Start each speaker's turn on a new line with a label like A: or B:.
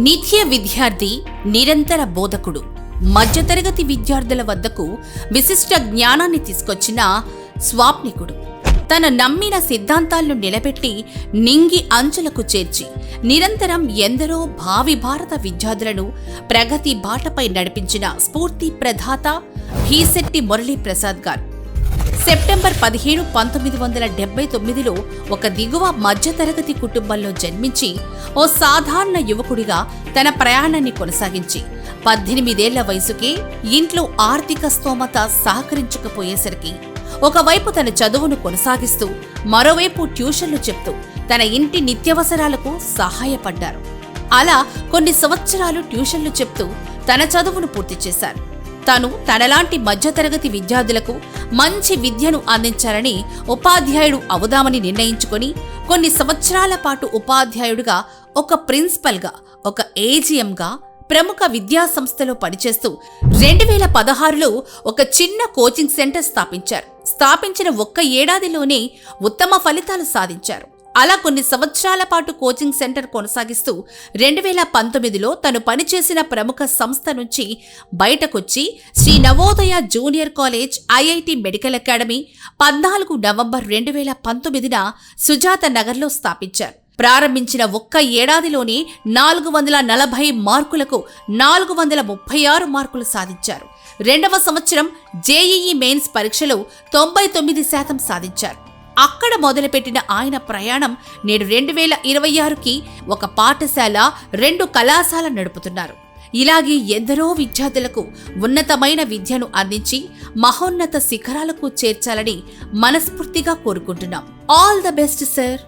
A: నిత్య విద్యార్థి, నిరంతర బోధకుడు, మధ్యతరగతి విద్యార్థుల వద్దకు విశిష్ట జ్ఞానాన్ని తీసుకొచ్చిన స్వాప్నికుడు. తన నమ్మిన సిద్ధాంతాలను నిలబెట్టి నింగి అంచులకు చేర్చి నిరంతరం ఎందరో భావి భారత విద్యార్థులను ప్రగతి బాటపై నడిపించిన స్ఫూర్తి ప్రదాత భీశెట్టి మురళీ ప్రసాద్ గారు సెప్టెంబర్ 17, 1979లో ఒక దిగువ మధ్యతరగతి కుటుంబంలో జన్మించి ఓ సాధారణ యువకుడిగా తన ప్రయాణాన్ని కొనసాగించి 18 ఏళ్ల వయసుకే ఇంట్లో ఆర్థిక స్తోమత సహకరించకపోయేసరికి ఒకవైపు తన చదువును కొనసాగిస్తూ మరోవైపు ట్యూషన్లు చెప్తూ తన ఇంటి నిత్యవసరాలకు సహాయపడ్డారు. అలా కొన్ని సంవత్సరాలు ట్యూషన్లు చెప్తూ తన చదువును పూర్తి చేశారు. తాను తనలాంటి మధ్యతరగతి విద్యార్థులకు మంచి విద్యను అందించాలని ఉపాధ్యాయుడు అవుదామని నిర్ణయించుకొని కొన్ని సంవత్సరాల పాటు ఉపాధ్యాయుడిగా, ఒక ప్రిన్సిపల్గా, ఒక ఏజీఎంగా ప్రముఖ విద్యా సంస్థలో పనిచేస్తూ 2016లో ఒక చిన్న కోచింగ్ సెంటర్ స్థాపించారు. స్థాపించిన ఒక్క ఏడాదిలోనే ఉత్తమ ఫలితాలు సాధించారు. అలా కొన్ని సంవత్సరాల పాటు కోచింగ్ సెంటర్ కొనసాగిస్తూ 2019లో తను పనిచేసిన ప్రముఖ సంస్థ నుంచి బయటకొచ్చి Shri Navodaya junior college, IIT medical academy 14 November 2019న సుజాత నగర్లో స్థాపించారు. ప్రారంభించిన ఒక్క ఏడాదిలోనే 440 మార్కులకు 436 మార్కులు సాధించారు. 2వ సంవత్సరం జేఈఈ మెయిన్స్ పరీక్షలో 99% సాధించారు. అక్కడ మొదలుపెట్టిన ఆయన ప్రయాణం నేడు 2026కి ఒక పాఠశాల, 2 కళాశాల నడుపుతున్నారు. ఇలాగే ఎందరో విద్యార్థులకు ఉన్నతమైన విద్యను అందించి మహోన్నత శిఖరాలకు చేర్చాలని మనస్ఫూర్తిగా కోరుకుంటున్నాం. All the best sir.